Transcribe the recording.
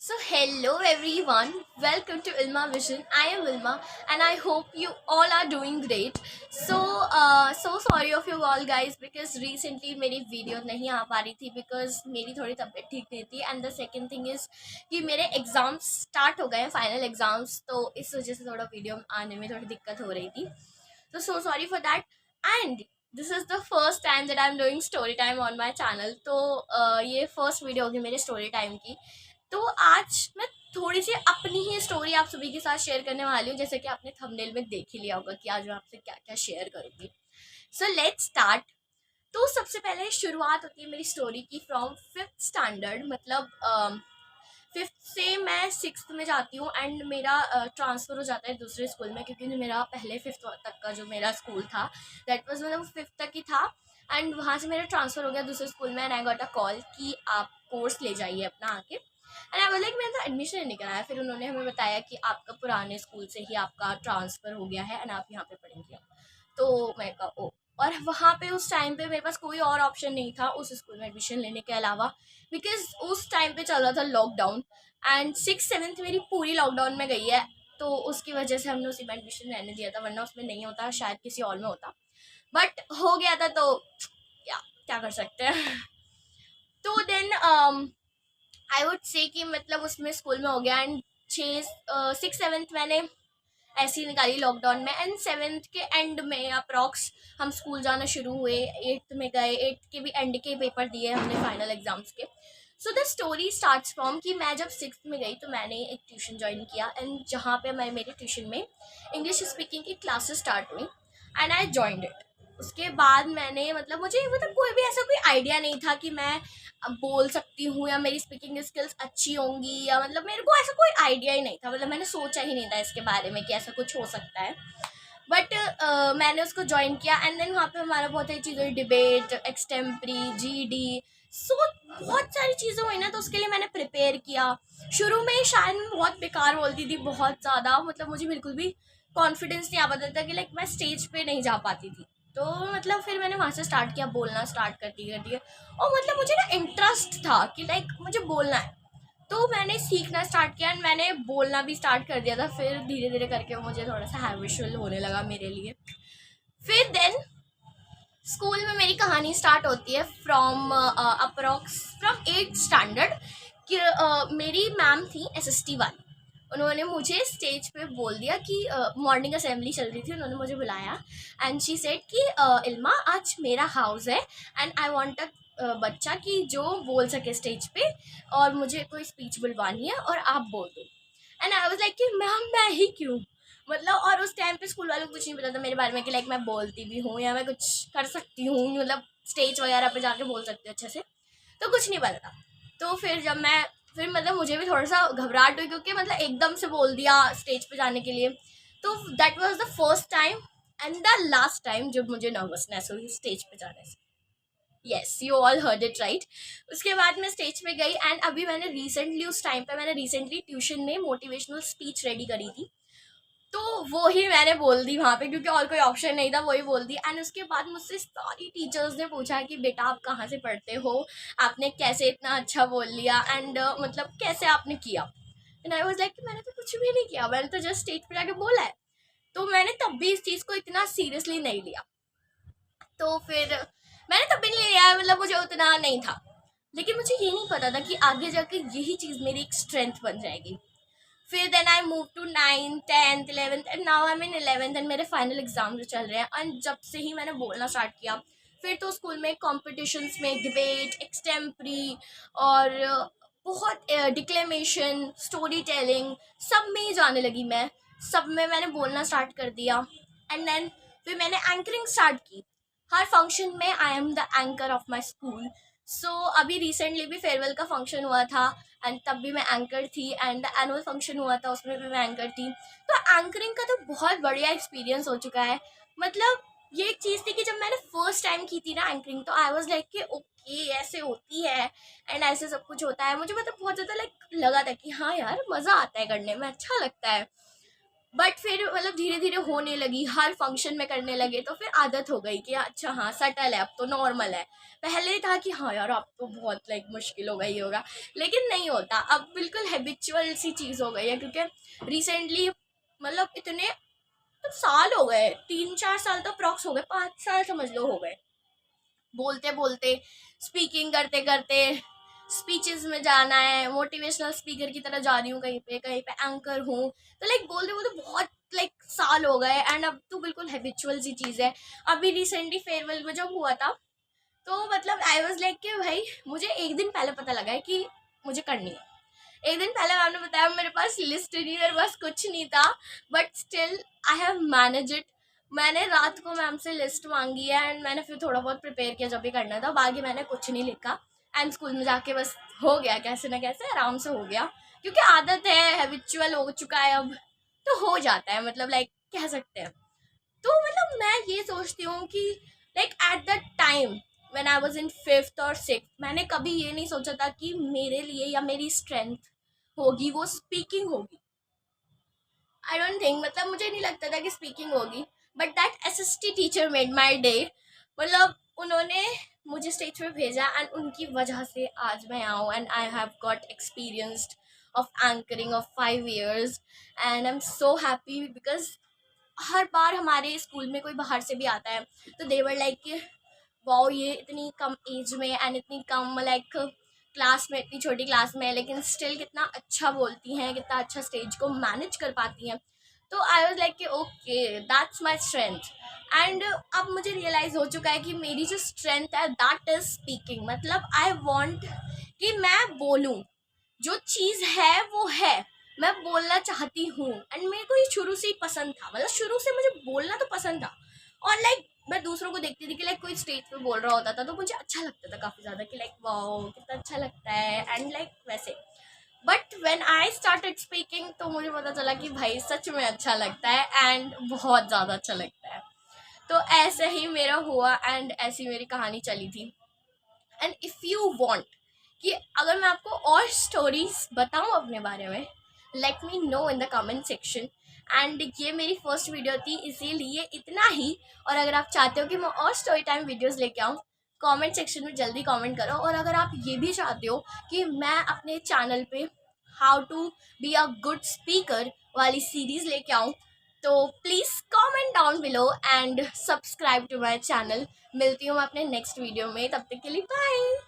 So hello everyone, welcome to Ilma Vision. I am Ilma and I hope you all are doing great. So sorry of you all guys because recently मेरी video नहीं आ पा रही थी because मेरी थोड़ी तबीयत ठीक नहीं थी and the second thing is कि मेरे एग्ज़ाम्स स्टार्ट हो गए हैं फाइनल एग्ज़ाम्स तो इस वजह से थोड़ा वीडियो आने में थोड़ी दिक्कत हो रही थी. So sorry for that and this is the first time that I am doing story time on my channel. तो ये फर्स्ट वीडियो होगी मेरे स्टोरी टाइम की. तो आज मैं थोड़ी सी अपनी ही स्टोरी आप सभी के साथ शेयर करने वाली हूँ, जैसे कि आपने थंबनेल में देख ही लिया होगा कि आज मैं आपसे क्या क्या शेयर करूँगी. So let's start. तो सबसे पहले शुरुआत होती है मेरी स्टोरी की फ्रॉम फिफ्थ स्टैंडर्ड. मतलब फिफ्थ से मैं सिक्स्थ में जाती हूँ एंड मेरा ट्रांसफ़र हो जाता है दूसरे स्कूल में, क्योंकि मेरा पहले फिफ्थ तक का जो मेरा स्कूल था दैट वाज मतलब फिफ्थ तक ही था एंड वहाँ से मेरा ट्रांसफ़र हो गया दूसरे स्कूल में and I got a call कि आप कोर्स ले जाइए अपना आके. एंड आई वाज लाइक मैंने तो एडमिशन नहीं कराया. फिर उन्होंने हमें बताया कि आपका पुराने स्कूल से ही आपका ट्रांसफ़र हो गया है एंड आप यहाँ पे पढ़ेंगे. तो मैं कहा ओ. और वहाँ पे उस टाइम पे मेरे पास कोई और ऑप्शन नहीं था उस स्कूल में एडमिशन लेने के अलावा, बिकॉज उस टाइम पे चल रहा था लॉकडाउन एंड सिक्स सेवन्थ मेरी पूरी लॉकडाउन में गई है. तो उसकी वजह से हमने उसी में एडमिशन रहने दिया था, वरना उसमें नहीं होता, शायद किसी और में होता, बट हो गया था. तो या क्या कर सकते हैं. तो देन आई वुड से कि मतलब उसमें स्कूल में हो गया एंड छः सिक्स सेवन्थ मैंने ऐसी निकाली लॉकडाउन में एंड सेवन्थ के एंड में अप्रॉक्स हम स्कूल जाना शुरू हुए. एट्थ में गए, एट्थ के भी एंड के पेपर दिए हमने फाइनल एग्जाम्स के. So the story starts from कि मैं जब सिक्स में गई तो मैंने एक ट्यूशन ज्वाइन किया एंड जहाँ पे मैं मेरे ट्यूशन में इंग्लिश स्पीकिंग की क्लासेस स्टार्ट हुई एंड आई जॉइंड इट. उसके बाद मैंने मतलब मुझे मतलब कोई भी ऐसा कोई आइडिया नहीं था कि मैं बोल सकती हूँ या मेरी स्पीकिंग स्किल्स अच्छी होंगी, या मतलब मेरे को ऐसा कोई आइडिया ही नहीं था. मतलब मैंने सोचा ही नहीं था इसके बारे में कि ऐसा कुछ हो सकता है. बट मैंने उसको ज्वाइन किया एंड देन वहाँ पे हमारा बहुत सारी चीज़ें, डिबेट, एक्सटेम्परी, जीडी, सो बहुत सारी चीज़ें हुई ना. तो उसके लिए मैंने प्रिपेयर किया. शुरू में शायद मैं बहुत बेकार बोलती थी, बहुत ज़्यादा. मतलब मुझे बिल्कुल भी कॉन्फिडेंस नहीं आ पाता था कि लाइक मैं स्टेज पे नहीं जा पाती थी. तो मतलब फिर मैंने वहाँ से स्टार्ट किया, बोलना स्टार्ट करती करती है. और मतलब मुझे ना इंटरेस्ट था कि लाइक मुझे बोलना है. तो मैंने सीखना स्टार्ट किया एंड मैंने बोलना भी स्टार्ट कर दिया था. फिर धीरे धीरे करके वो मुझे थोड़ा सा हैबिचुअल होने लगा मेरे लिए. फिर देन स्कूल में मेरी कहानी स्टार्ट होती है from approx from eighth standard कि मेरी मैम थी एसएसटी वाली. उन्होंने मुझे स्टेज पे बोल दिया कि मॉर्निंग असेंबली चल रही थी, उन्होंने मुझे बुलाया एंड शी सेड कि इल्मा आज मेरा हाउस है एंड आई वांट अ बच्चा कि जो बोल सके स्टेज पे, और मुझे कोई स्पीच बुलवानी है और आप बोल दो. एंड आई वाज लाइक कि मैम मैं ही क्यों. मतलब और उस टाइम पे स्कूल वालों को कुछ नहीं पता था मेरे बारे में कि लाइक मैं बोलती भी हूँ या मैं कुछ कर सकती हूँ, मतलब स्टेज वगैरह पे जाके बोल सकती हूँ अच्छे से. तो कुछ नहीं पता था. तो फिर जब मैं फिर मतलब मुझे भी थोड़ा सा घबराहट हुई क्योंकि मतलब एकदम से बोल दिया स्टेज पे जाने के लिए. तो that was the first time and the last time जब मुझे नर्वसनेस हुई स्टेज पे जाने से. Yes, you all heard it right. उसके बाद मैं स्टेज पे गई एंड अभी मैंने रिसेंटली उस टाइम पे मैंने रिसेंटली ट्यूशन में मोटिवेशनल स्पीच रेडी करी थी. तो वो ही मैंने बोल दी वहाँ पे, क्योंकि और कोई ऑप्शन नहीं था, वही बोल दी. एंड उसके बाद मुझसे सारी टीचर्स ने पूछा कि बेटा आप कहाँ से पढ़ते हो, आपने कैसे इतना अच्छा बोल लिया एंड मतलब कैसे आपने किया. एंड आई वाज लाइक मैंने तो कुछ भी नहीं किया, मैंने तो जस्ट स्टेज पे जाके बोला है. तो मैंने तब भी इस चीज़ को इतना सीरियसली नहीं लिया. तो फिर मैंने तब भी नहीं लिया, मतलब मुझे उतना नहीं था. लेकिन मुझे ये नहीं पता था कि आगे जाके यही चीज़ मेरी एक स्ट्रेंथ बन जाएगी. फिर then I move to ninth, tenth, eleventh and now I am in eleventh and मेरे फाइनल एग्जाम जो चल रहे हैं. एंड जब से ही मैंने बोलना स्टार्ट किया फिर तो स्कूल में कॉम्पिटिशन्स में डिबेट, एक्सटेम्परी और बहुत डिक्लेमेशन, स्टोरी टेलिंग, सब में ही जाने लगी मैं. सब में मैंने बोलना स्टार्ट कर दिया. एंड देन फिर मैंने एंकरिंग स्टार्ट की. हर फंक्शन में I am the anchor of my school. So अभी रिसेंटली भी फेयरवेल का फंक्शन हुआ था एंड तब भी मैं एंकर थी एंड एनुअल फंक्शन हुआ था उसमें भी मैं एंकर थी. तो एंकरिंग का तो बहुत बढ़िया एक्सपीरियंस हो चुका है. मतलब ये एक चीज़ थी कि जब मैंने फर्स्ट टाइम की थी ना एंकरिंग, तो आई वाज लाइक कि ओके ऐसे होती है एंड ऐसे सब कुछ होता है. मुझे मतलब बहुत ज़्यादा लाइक लगा था कि हाँ यार मज़ा आता है करने में, अच्छा लगता है. बट फिर मतलब धीरे धीरे होने लगी, हर फंक्शन में करने लगे, तो फिर आदत हो गई कि अच्छा हाँ सटल है, अब तो नॉर्मल है। पहले था कि हाँ यार अब तो बहुत लाइक मुश्किल हो गई होगा, लेकिन नहीं होता, अब बिल्कुल हैबिचुअल सी चीज़ हो गई है। क्योंकि रिसेंटली मतलब इतने तो साल हो गए, 3-4 साल तो अप्रॉक्स हो गए, 5 साल समझ लो हो गए, बोलते बोलते, स्पीकिंग करते करते, स्पीचेस में जाना है, मोटिवेशनल स्पीकर की तरह जा रही हूँ, कहीं पे एंकर हूँ, तो लाइक बोलते बोलते बहुत लाइक साल हो गए, एंड अब तो बिल्कुल हैबिचुअल सी चीज़ है। अभी रिसेंटली फेयरवेल में जब हुआ था, तो मतलब आई वॉज लाइक कि भाई मुझे एक दिन पहले पता लगा है कि मुझे करनी है। एक दिन पहले मैम ने बताया, मेरे पास लिस्ट नहीं, मेरे पास कुछ नहीं था, but still I have manage it. मैंने रात को मैम से लिस्ट मांगी है, एंड मैंने फिर थोड़ा बहुत प्रिपेयर किया जब भी करना था, बाकी मैंने कुछ नहीं लिखा, एंड स्कूल में जाके बस हो गया, कैसे ना कैसे आराम से हो गया, क्योंकि आदत है, हैबिचुअल हो चुका है अब, तो हो जाता है, मतलब लाइक कह सकते हैं। तो मतलब मैं ये सोचती हूँ कि like at the time when I was in 5th और 6th, मैंने कभी ये नहीं सोचा था कि मेरे लिए या मेरी स्ट्रेंथ होगी वो स्पीकिंग होगी। आई डोंट थिंक, मतलब मुझे नहीं लगता था कि स्पीकिंग होगी, but that SST teacher made my day. मतलब उन्होंने मुझे स्टेज पे भेजा, एंड उनकी वजह से आज मैं आऊँ, and I have got experienced of anchoring of 5 years, and I am so happy because हर बार हमारे स्कूल में कोई बाहर से भी आता है, तो देवर लाइक वाओ ये इतनी कम एज में एंड इतनी कम लाइक क्लास में, इतनी छोटी क्लास में, लेकिन स्टिल कितना अच्छा बोलती हैं, कितना अच्छा स्टेज को मैनेज कर पाती हैं। तो आई वाज लाइक कि okay that's my strength. And अब मुझे रियलाइज हो चुका है कि मेरी जो स्ट्रेंथ है दैट इज स्पीकिंग। मतलब आई वांट कि मैं बोलूँ, जो चीज़ है वो है, मैं बोलना चाहती हूँ, एंड मेरे को ये शुरू से ही पसंद था, मतलब शुरू से मुझे बोलना तो पसंद था। और लाइक मैं दूसरों को देखती थी कि लाइक कोई स्टेज पे बोल रहा होता था, तो मुझे अच्छा लगता था काफ़ी ज़्यादा कि लाइक वाओ कितना अच्छा लगता है, एंड लाइक वैसे। But when I started speaking, तो मुझे पता चला कि भाई सच में अच्छा लगता है, एंड बहुत ज़्यादा अच्छा लगता है। तो ऐसे ही मेरा हुआ, एंड ऐसी मेरी कहानी चली थी। एंड इफ़ यू वांट कि अगर मैं आपको और स्टोरीज बताऊं अपने बारे में, let me know in the comment section. And ये मेरी फर्स्ट वीडियो थी, इसीलिए इतना ही। और अगर आप चाहते हो कि मैं और स्टोरी टाइम वीडियोज़ लेके आऊँ, कमेंट सेक्शन में जल्दी कमेंट करो। और अगर आप ये भी चाहते हो कि मैं अपने चैनल पे how to be a good speaker वाली सीरीज़ लेके आऊँ, तो please comment down below and subscribe to my channel. मिलती हूँ मैं अपने नेक्स्ट वीडियो में, तब तक के लिए बाय।